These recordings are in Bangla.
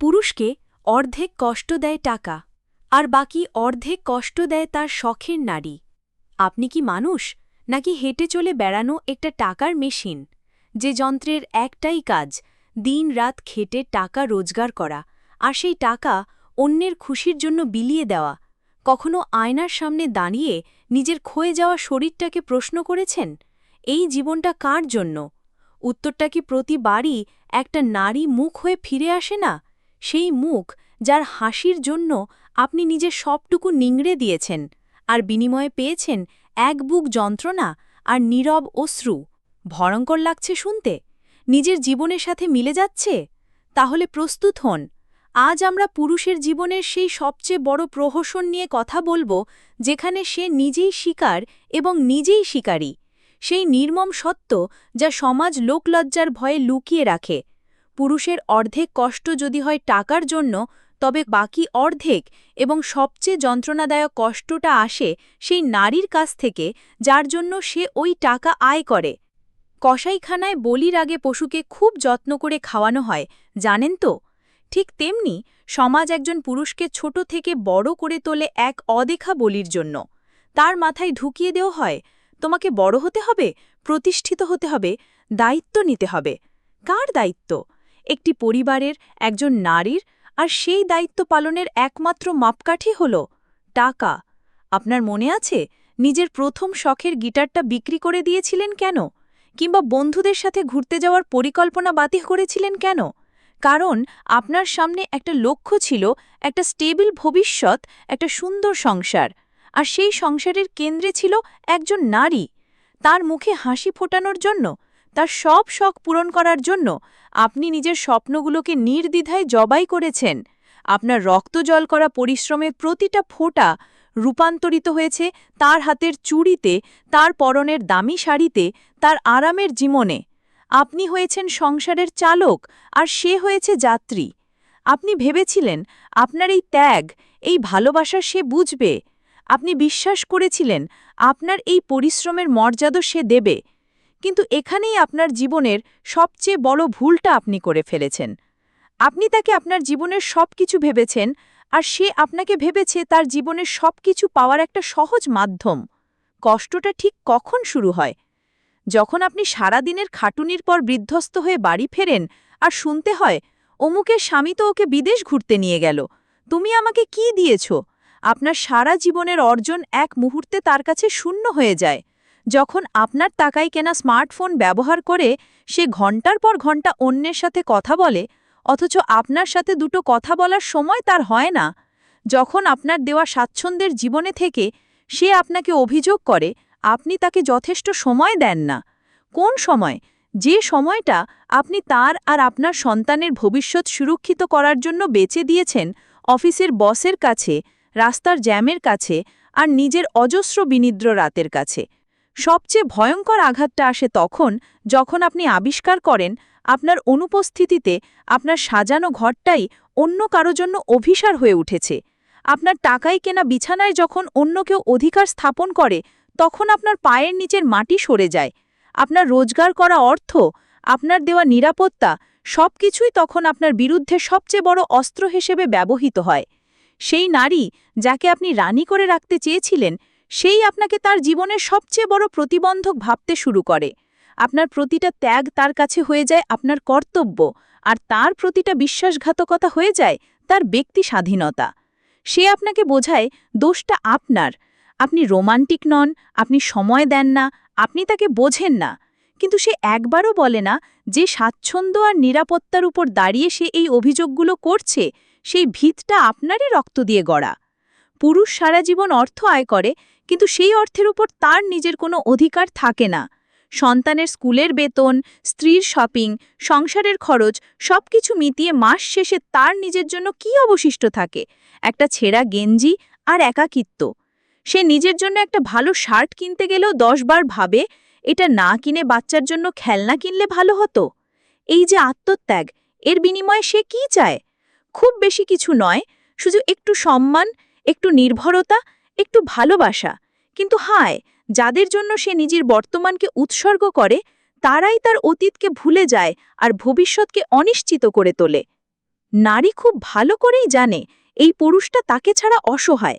পুরুষকে অর্ধেক কষ্ট দেয় টাকা, আর বাকি অর্ধেক কষ্ট দেয় তার শখের নারী। আপনি কি মানুষ, নাকি হেঁটে চলে বেড়ানো একটা টাকার মেশিন, যে যন্ত্রের একটাই কাজ দিন-রাত খেটে টাকা রোজগার করা, আর সেই টাকা অন্যের খুশির জন্য বিলিয়ে দেওয়া? কখনো আয়নার সামনে দাঁড়িয়ে নিজের ক্ষয়ে যাওয়া শরীরটাকে প্রশ্ন করেছেন, এই জীবনটা কার জন্য? উত্তরটা কি প্রতিবারই একটা নারী মুখ হয়ে ফিরে আসে না? সেই মুখ, যার হাসির জন্য আপনি নিজের সবটুকু নিংড়ে দিয়েছেন, আর বিনিময়ে পেয়েছেন এক বুক যন্ত্রণা আর নীরব অশ্রু। ভয়ঙ্কর লাগছে শুনতে? নিজের জীবনের সাথে মিলে যাচ্ছে? তাহলে প্রস্তুত হন। আজ আমরা পুরুষের জীবনের সেই সবচেয়ে বড় প্রহসন নিয়ে কথা বলবো, যেখানে সে নিজেই শিকার এবং নিজেই শিকারী। সেই নির্মম সত্য, যা সমাজ লোকলজ্জার ভয়ে লুকিয়ে রাখে। পুরুষের অর্ধেক কষ্ট যদি হয় টাকার জন্য, তবে বাকি অর্ধেক এবং সবচেয়ে যন্ত্রণাদায়ক কষ্টটা আসে সেই নারীর কাছ থেকে, যার জন্য সে ওই টাকা আয় করে। কসাইখানায় বলির আগে পশুকে খুব যত্ন করে খাওয়ানো হয়, জানেন তো? ঠিক তেমনি সমাজ একজন পুরুষকে ছোট থেকে বড় করে তোলে এক অদেখা বলির জন্য। তার মাথায় ঢুকিয়ে দেওয়া হয়, তোমাকে বড় হতে হবে, প্রতিষ্ঠিত হতে হবে, দায়িত্ব নিতে হবে। কার দায়িত্ব? একটি পরিবারের, একজন নারীর। আর সেই দায়িত্ব পালনের একমাত্র মাপকাঠি হল টাকা। আপনার মনে আছে নিজের প্রথম শখের গিটারটা বিক্রি করে দিয়েছিলেন কেন? কিংবা বন্ধুদের সাথে ঘুরতে যাওয়ার পরিকল্পনা বাতিল করেছিলেন কেন? কারণ আপনার সামনে একটা লক্ষ্য ছিল, একটা স্টেবল ভবিষ্যৎ, একটা সুন্দর সংসার। আর সেই সংসারের কেন্দ্রে ছিল একজন নারী। তার মুখে হাসি ফোটানোর জন্য, তার সব শখ পূরণ করার জন্য আপনি নিজের স্বপ্নগুলোকে নির্দ্বিধায় জবাই করেছেন। আপনার রক্ত জল করা পরিশ্রমের প্রতিটা ফোঁটা রূপান্তরিত হয়েছে তার হাতের চুড়িতে, তার পরনের দামি শাড়িতে, তার আরামের জীবনে। আপনি হয়েছেন সংসারের চালক, আর সে হয়েছে যাত্রী। আপনি ভেবেছিলেন আপনার এই ত্যাগ, এই ভালোবাসা সে বুঝবে। আপনি বিশ্বাস করেছিলেন আপনার এই পরিশ্রমের মর্যাদা সে দেবে। কিন্তু এখানেই আপনার জীবনের সবচেয়ে বড় ভুলটা আপনি করে ফেলেছেন। আপনি তাকে আপনার জীবনের সব কিছু ভেবেছেন, আর সে আপনাকে ভেবেছে তার জীবনের সব কিছু পাওয়ার একটা সহজ মাধ্যম। কষ্টটা ঠিক কখন শুরু হয়? যখন আপনি সারা দিনের খাটুনির পর বিধ্বস্ত হয়ে বাড়ি ফেরেন, আর শুনতে হয়, অমুকের স্বামী তো ওকে বিদেশ ঘুরতে নিয়ে গেল, তুমি আমাকে কি দিয়েছ? আপনার সারা জীবনের অর্জন এক মুহূর্তে তার কাছে শূন্য হয়ে যায়। যখন আপনার টাকায় কেনা স্মার্টফোন ব্যবহার করে সে ঘন্টার পর ঘন্টা অন্যের সাথে কথা বলে, অথচ আপনার সাথে দুটো কথা বলার সময় তার হয় না। যখন আপনার দেওয়া স্বাচ্ছন্দ্যের জীবনে থেকে সে আপনাকে অভিযোগ করে আপনি তাকে যথেষ্ট সময় দেন না। কোন সময়? যে সময়টা আপনি তার আর আপনার সন্তানের ভবিষ্যৎ সুরক্ষিত করার জন্য বেঁচে দিয়েছেন অফিসের বসের কাছে, রাস্তার জ্যামের কাছে, আর নিজের অজস্র বিনিদ্র রাতের কাছে। সবচেয়ে ভয়ঙ্কর আঘাতটা আসে তখন, যখন আপনি আবিষ্কার করেন আপনার অনুপস্থিতিতে আপনার সাজানো ঘরটাই অন্য কারো জন্য অভিসার হয়ে উঠেছে। আপনার টাকায় কেনা বিছানায় যখন অন্য কেউ অধিকার স্থাপন করে, তখন আপনার পায়ের নিচের মাটি সরে যায়। আপনার রোজগার করা অর্থ, আপনার দেওয়া নিরাপত্তা, সবকিছুই তখন আপনার বিরুদ্ধে সবচেয়ে বড় অস্ত্র হিসেবে ব্যবহৃত হয়। সেই নারী যাকে আপনি রানী করে রাখতে চেয়েছিলেন, সেই আপনাকে তার জীবনের সবচেয়ে বড় প্রতিবন্ধক ভাবতে শুরু করে। আপনার প্রতিটা ত্যাগ তার কাছে হয়ে যায় আপনার কর্তব্য, আর তার প্রতিটা বিশ্বাসঘাতকতা হয়ে যায় তার ব্যক্তি স্বাধীনতা। সে আপনাকে বোঝায় দোষটা আপনার। আপনি রোমান্টিক নন, আপনি সময় দেন না, আপনি তাকে বোঝেন না। কিন্তু সে একবারও বলে না যে স্বাচ্ছন্দ্য আর নিরাপত্তার উপর দাঁড়িয়ে সে এই অভিযোগগুলো করছে, সেই ভিতটা আপনারই রক্ত দিয়ে গড়া। পুরুষ সারা জীবন অর্থ আয় করে, কিন্তু সেই অর্থের উপর তার নিজের কোনো অধিকার থাকে না। সন্তানের স্কুলের বেতন, স্ত্রীর শপিং, সংসারের খরচ সবকিছু মিটিয়ে মাস শেষে তার নিজের জন্য কি অবশিষ্ট থাকে? একটা ছেঁড়া গেঞ্জি আর একাকিত্ব। সে নিজের জন্য একটা ভালো শার্ট কিনতে গেলেও 10 বার ভাবে, এটা না কিনে বাচ্চার জন্য খেলনা কিনলে ভালো হতো। এই যে আত্মত্যাগ, এর বিনিময়ে সে কি চায়? খুব বেশি কিছু নয়, শুধু একটু সম্মান, একটু নির্ভরতা, একটু ভালোবাসা। কিন্তু হায়, যাদের জন্য সে নিজের বর্তমানকে উৎসর্গ করে, তারাই তার অতীতকে ভুলে যায় আর ভবিষ্যৎকে অনিশ্চিত করে তোলে। নারী খুব ভালো করেই জানে এই পুরুষটা তাকে ছাড়া অসহায়।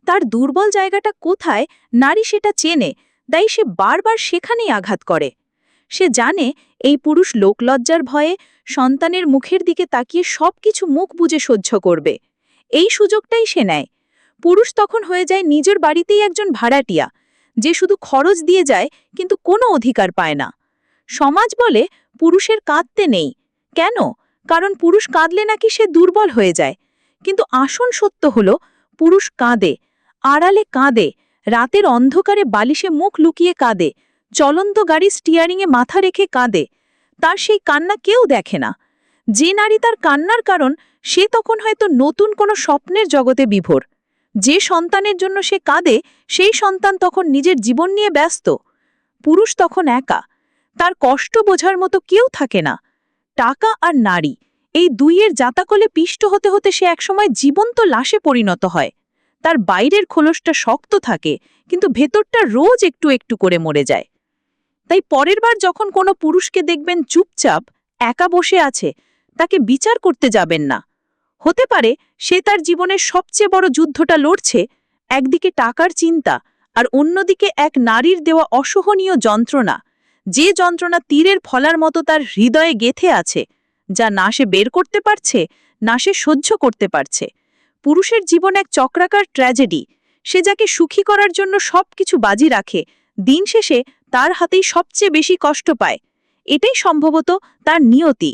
তার দুর্বল জায়গাটা কোথায় নারী সেটা চেনে, তাই সে বারবার সেখানেই আঘাত করে। সে জানে এই পুরুষ লোকলজ্জার ভয়ে সন্তানের মুখের দিকে তাকিয়ে সবকিছু মুখ বুজে সহ্য করবে। এই সুযোগটাই সে নেয়। পুরুষ তখন হয়ে যায় নিজের বাড়িতেই একজন ভাড়াটিয়া, যে শুধু খরচ দিয়ে যায় কিন্তু কোনো অধিকার পায় না। সমাজ বলে পুরুষের কাঁদতে নেই। কেন? কারণ পুরুষ কাঁদলে নাকি সে দুর্বল হয়ে যায়। কিন্তু আসল সত্য হলো পুরুষ কাঁদে, আড়ালে কাঁদে, রাতের অন্ধকারে বালিশে মুখ লুকিয়ে কাঁদে, চলন্ত গাড়ি স্টিয়ারিংয়ে মাথা রেখে কাঁদে। তার সেই কান্না কেউ দেখে না। যে নারী তার কান্নার কারণ, সে তখন হয়তো নতুন কোনো স্বপ্নের জগতে বিভোর। যে সন্তানের জন্য সে কাঁদে, সেই সন্তান তখন নিজের জীবন নিয়ে ব্যস্ত। পুরুষ তখন একা, তার কষ্ট বোঝার মতো কেউ থাকে না। টাকা আর নারী, এই দুইয়ের জাতাকলে পিষ্ট হতে হতে সে একসময় জীবন্ত লাশে পরিণত হয়। তার বাইরের খোলসটা শক্ত থাকে, কিন্তু ভেতরটা রোজ একটু একটু করে মরে যায়। তাই পরের বার যখন কোনো পুরুষকে দেখবেন চুপচাপ একা বসে আছে, তাকে বিচার করতে যাবেন না। হতে পারে সে তার জীবনের সবচেয়ে বড় যুদ্ধটা লড়ছে, একদিকে টাকার চিন্তা আর অন্যদিকে এক নারীর দেওয়া অসহনীয় যন্ত্রণা, যে যন্ত্রণা তীরের ফলার মতো তার হৃদয়ে গেঁথে আছে, যা না সে বের করতে পারছে, না সে সহ্য করতে পারছে। পুরুষের জীবন এক চক্রাকার ট্র্যাজেডি। সে যাকে সুখী করার জন্য সবকিছু বাজি রাখে, দিন শেষে তার হাতেই সবচেয়ে বেশি কষ্ট পায়। এটাই সম্ভবত তার নিয়তি।